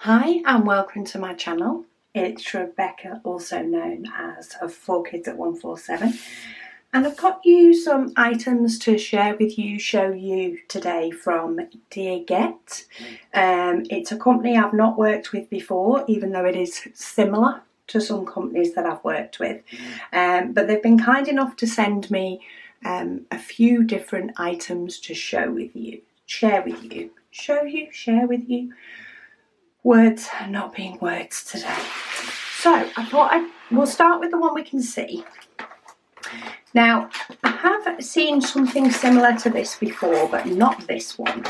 Hi and welcome to my channel. It's Rebecca, also known as 4Kids at 147, and I've got you some items to share with you, show you today from DearGet. It's a company I've not worked with before, even though it is similar to some companies that I've worked with, but they've been kind enough to send me a few different items to share with you. Words not being words today. So I thought we'll start with the one we can see. Now, I have seen something similar to this before, but not this one.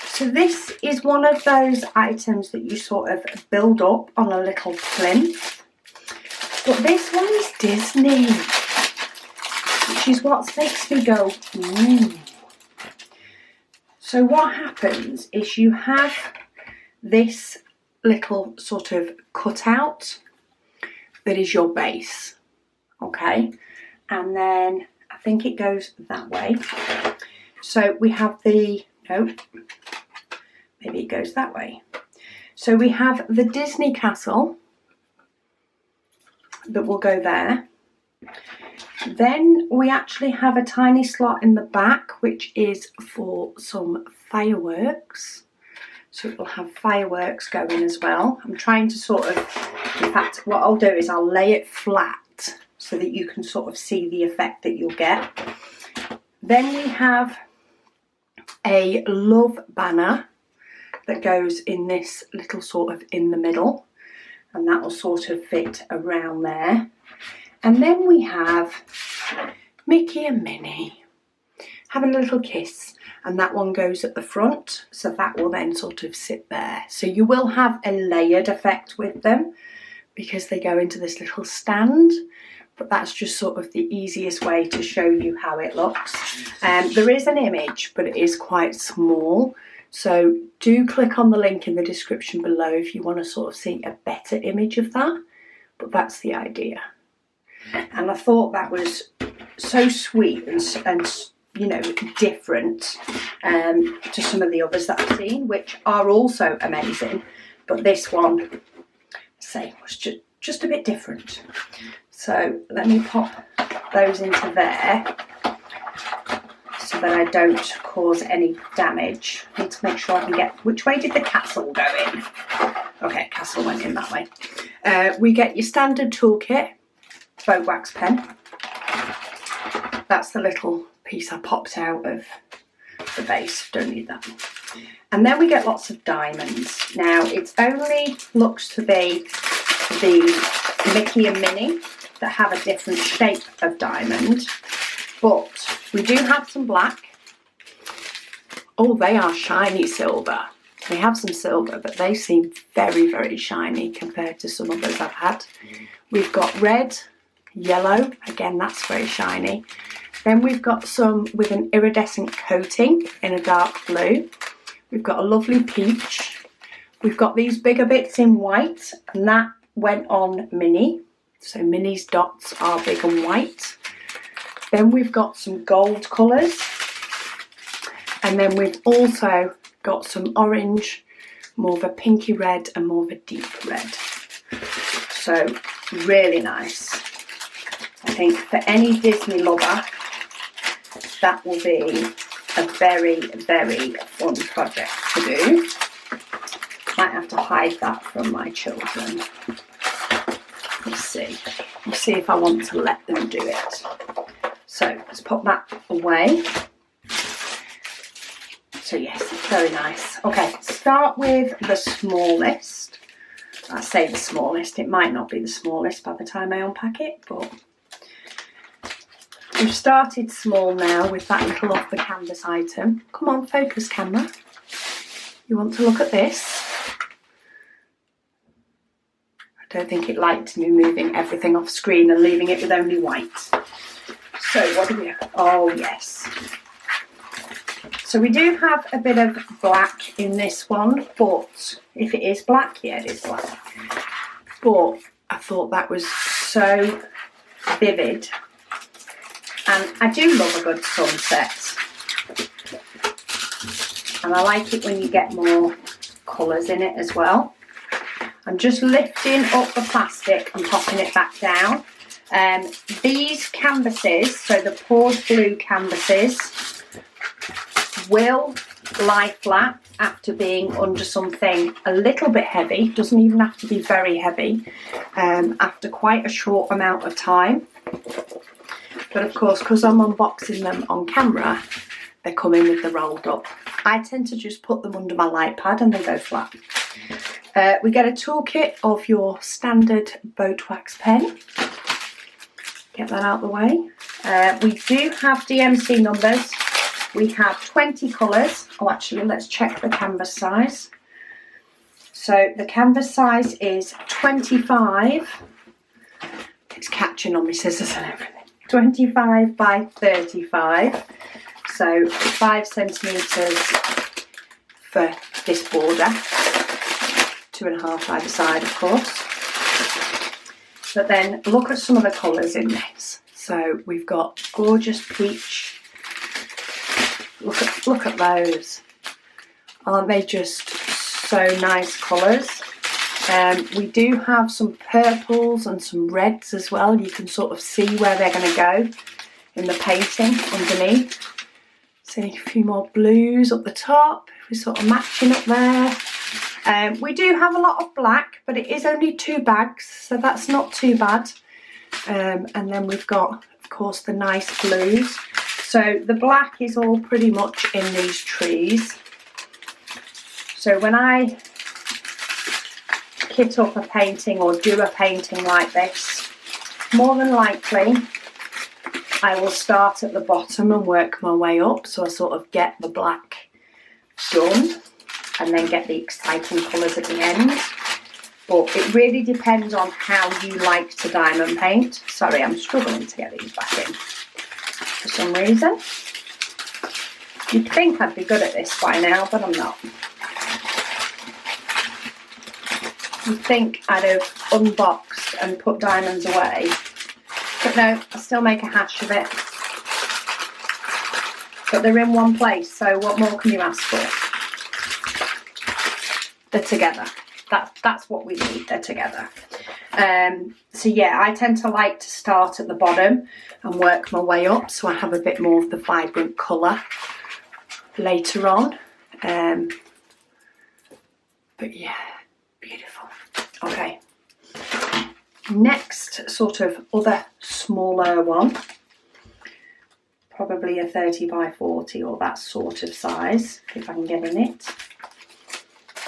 So this is one of those items that you sort of build up on a little plinth. But this one is Disney, which is what makes me go, ooh. So what happens is you have this little sort of cutout that is your base, okay? And then I think it goes that way. So we have maybe it goes that way. So we have the Disney castle that will go there. Then we actually have a tiny slot in the back, which is for some fireworks. So it will have fireworks going as well. I'm trying to sort of, in fact, what I'll do is I'll lay it flat so that you can sort of see the effect that you'll get. Then we have a love banner that goes in this little sort of in the middle, and that will sort of fit around there. And then we have Mickey and Minnie having a little kiss, and that one goes at the front, so that will then sort of sit there. So you will have a layered effect with them because they go into this little stand, but that's just sort of the easiest way to show you how it looks. There is an image, but it is quite small, so do click on the link in the description below if you want to sort of see a better image of that, but that's the idea. And I thought that was so sweet and you know, different to some of the others that I've seen, which are also amazing. But this one, was just a bit different. So let me pop those into there so that I don't cause any damage. I need to make sure I can get, which way did the castle go in? Okay, castle went in that way. We get your standard toolkit, boat wax pen. That's the little piece I popped out of the base, don't need that. And then we get lots of diamonds. Now it's only looks to be the Mickey and Minnie that have a different shape of diamond, but we do have some black. Oh, they are shiny silver. They have some silver, but they seem very, very shiny compared to some others I've had. We've got red, yellow, again that's very shiny. Then we've got some with an iridescent coating in a dark blue. We've got a lovely peach. We've got these bigger bits in white, and that went on Minnie. So Minnie's dots are big and white. Then we've got some gold colours. And then we've also got some orange, more of a pinky red and more of a deep red. So really nice. I think for any Disney lover, that will be a very, very fun project to do. Might have to hide that from my children. Let's see. Let's see if I want to let them do it. So let's pop that away. So yes, very nice. Okay, start with the smallest. I say the smallest, it might not be the smallest by the time I unpack it, but we've started small now with that little off the canvas item. Come on, focus camera. You want to look at this? I don't think it liked me moving everything off screen and leaving it with only white. So what do we have? Oh yes. So we do have a bit of black in this one, but if it is black, yeah, it is black. But I thought that was so vivid. And I do love a good sunset. And I like it when you get more colours in it as well. I'm just lifting up the plastic and popping it back down. These canvases, so the poured blue canvases, will lie flat after being under something a little bit heavy. Doesn't even have to be very heavy, after quite a short amount of time. But of course, because I'm unboxing them on camera, they come in with the rolled up. I tend to just put them under my light pad and they go flat. We get a toolkit of your standard boat wax pen. Get that out of the way. We do have DMC numbers. We have 20 colours. Oh, actually, let's check the canvas size. So the canvas size is 25. It's catching on my scissors and everything. 25 by 35. So 5 centimetres for this border. 2.5 either side, of course. But then look at some of the colours in this. So we've got gorgeous peach. Look at those. Aren't they just so nice colours? We do have some purples and some reds as well. You can sort of see where they're going to go in the painting underneath. See a few more blues up the top. We're sort of matching up there. We do have a lot of black, but it is only 2 bags, so that's not too bad. And then we've got, of course, the nice blues. So the black is all pretty much in these trees. So when I kit up a painting or do a painting like this, more than likely I will start at the bottom and work my way up. So I sort of get the black done and then get the exciting colours at the end. But it really depends on how you like to diamond paint. Sorry, I'm struggling to get these back in for some reason. You'd think I'd be good at this by now, but I'm not. You'd think I'd have unboxed and put diamonds away. But no, I still make a hash of it. But they're in one place, so what more can you ask for? They're together. That's what we need, they're together. So yeah, I tend to like to start at the bottom and work my way up so I have a bit more of the vibrant colour later on. But yeah, beautiful. Okay. Next sort of other smaller one, probably a 30 by 40 or that sort of size, if I can get in it.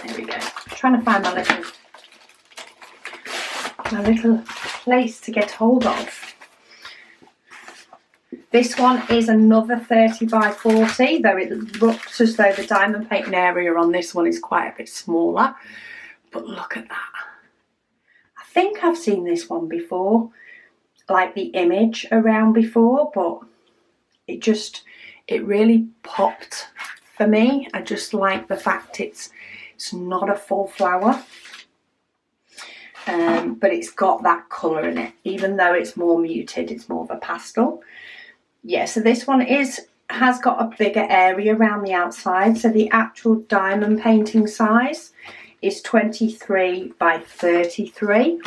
There we go. I'm trying to find my little place to get hold of. This one is another 30 by 40, though it looks as though the diamond painting area on this one is quite a bit smaller. But look at that. I think I've seen this one before, like the image around before, but it really popped for me. I just like the fact it's not a full flower, but it's got that colour in it, even though it's more muted, it's more of a pastel. Yeah, so this one has got a bigger area around the outside, so the actual diamond painting size is 23 by 33,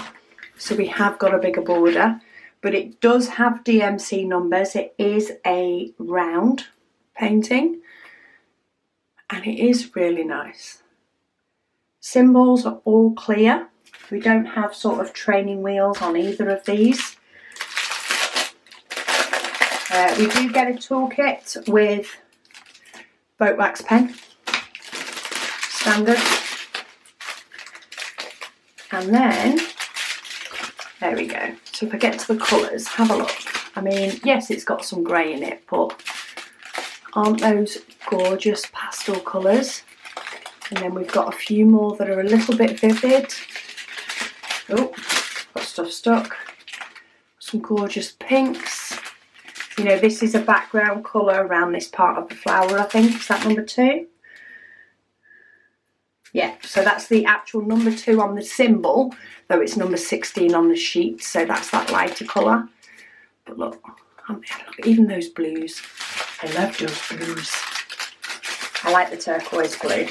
so we have got a bigger border, but it does have DMC numbers. It is a round painting and it is really nice. Symbols are all clear. We don't have sort of training wheels on either of these. We do get a toolkit with boat wax pen, standard. And then, there we go. So if I get to the colours, have a look. I mean, yes, it's got some grey in it, but aren't those gorgeous pastel colours? And then we've got a few more that are a little bit vivid. Oh, got stuff stuck. Some gorgeous pinks. You know, this is a background colour around this part of the flower, I think. Is that number 2? Yeah, so that's the actual number 2 on the symbol, though it's number 16 on the sheet, so that's that lighter colour. But look, even those blues. I love those blues. I like the turquoise blue.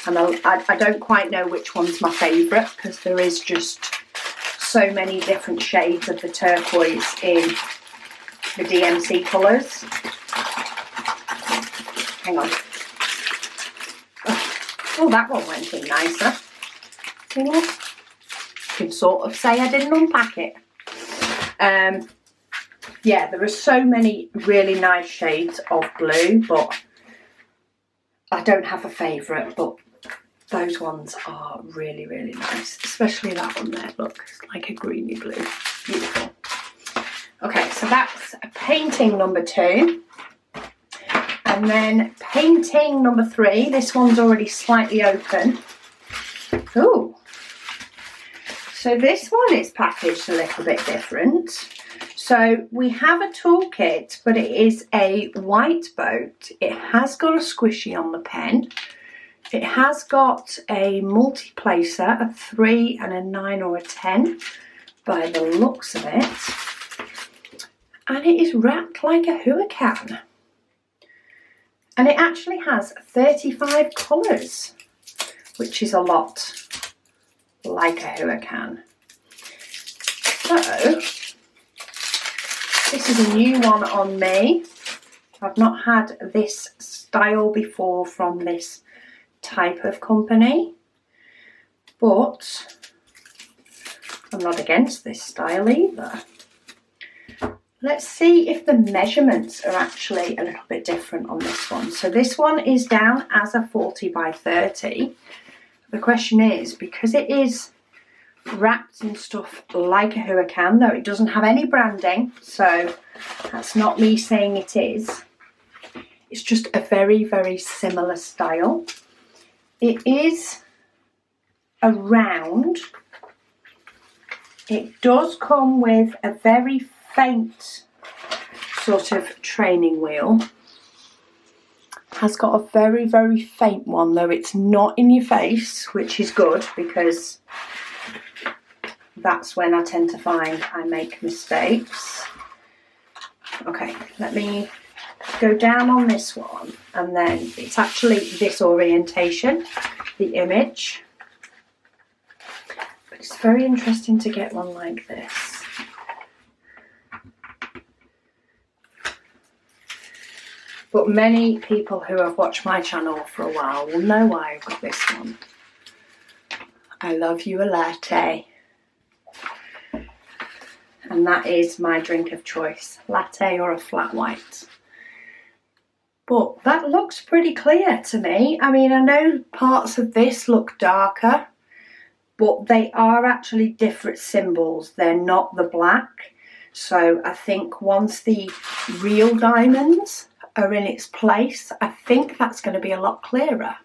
And I don't quite know which one's my favourite because there is just so many different shades of the turquoise in the DMC colours. Hang on. Oh, that one went in nicer. You know, you can sort of say I didn't unpack it. Yeah, there are so many really nice shades of blue, but I don't have a favourite, but those ones are really, really nice. Especially that one there, look, it's like a greeny blue. Beautiful. Okay, so that's painting number 2. And then painting number 3, this one's already slightly open. Ooh. So this one is packaged a little bit different. So we have a toolkit, but it is a white boat. It has got a squishy on the pen. It has got a multi-placer, a 3 and a 9 or a 10 by the looks of it. And it is wrapped like a hurricane. And it actually has 35 colours, which is a lot like a hurricane. So, this is a new one on me. I've not had this style before from this type of company, but I'm not against this style either. Let's see if the measurements are actually a little bit different on this one. So this one is down as a 40 by 30. The question is, because it is wrapped in stuff like a hurricane, though it doesn't have any branding, so that's not me saying it is. It's just a very, very similar style. It is a round. It does come with a very faint sort of training wheel. Has got a very, very faint one, though it's not in your face, which is good because that's when I tend to find I make mistakes. Okay, let me go down on this one, and then it's actually this orientation, the image. But it's very interesting to get one like this. But many people who have watched my channel for a while will know why I've got this one. I love you a latte. And that is my drink of choice, latte or a flat white. But that looks pretty clear to me. I mean, I know parts of this look darker, but they are actually different symbols. They're not the black. So I think once the real diamonds are in its place, I think that's going to be a lot clearer.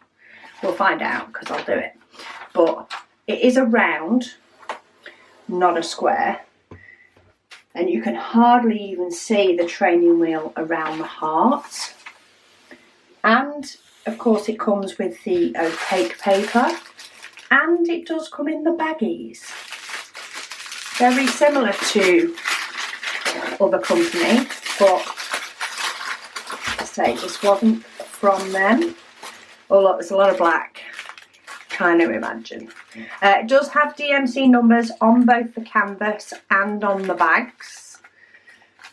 We'll find out because I'll do it. But it is a round, not a square. And you can hardly even see the training wheel around the heart. And of course it comes with the opaque paper, and it does come in the baggies. Very similar to other company, but I say this wasn't from them. Oh look, there's a lot of black, kind of imagine. It does have DMC numbers on both the canvas and on the bags.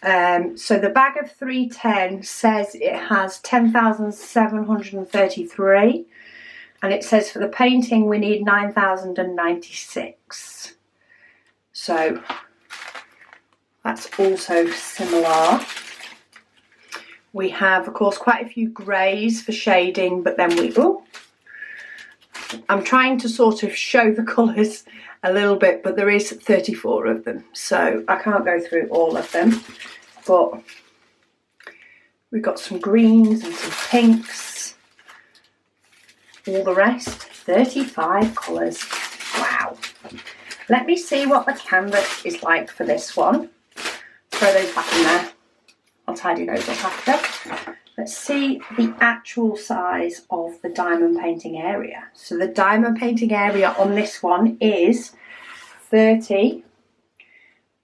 So the bag of 310 says it has 10,733, and it says for the painting we need 9,096. So that's also similar. We have, of course, quite a few greys for shading, but then I'm trying to sort of show the colours a little bit, but there is 34 of them, so I can't go through all of them. But we've got some greens and some pinks. All the rest, 35 colours. Wow. Let me see what the canvas is like for this one. Throw those back in there. I'll tidy those up after. Let's see the actual size of the diamond painting area. So the diamond painting area on this one is 30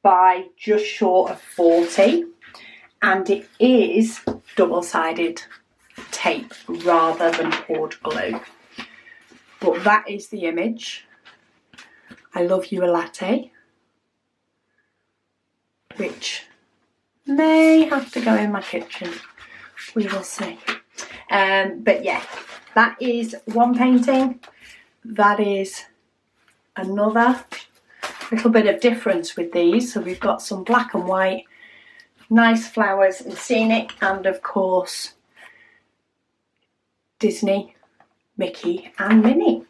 by just short of 40. And it is double-sided tape rather than poured glue. but that is the image. I love you a latte, which may have to go in my kitchen. We will see. But yeah, that is one painting. That is another. Little bit of difference with these. So we've got some black and white, nice flowers and scenic, and of course Disney, Mickey and Minnie.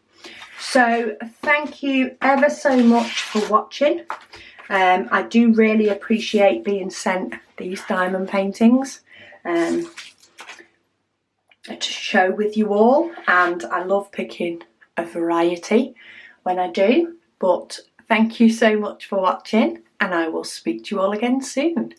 So thank you ever so much for watching. I do really appreciate being sent these diamond paintings to show with you all, and I love picking a variety when I do. But thank you so much for watching, and I will speak to you all again soon.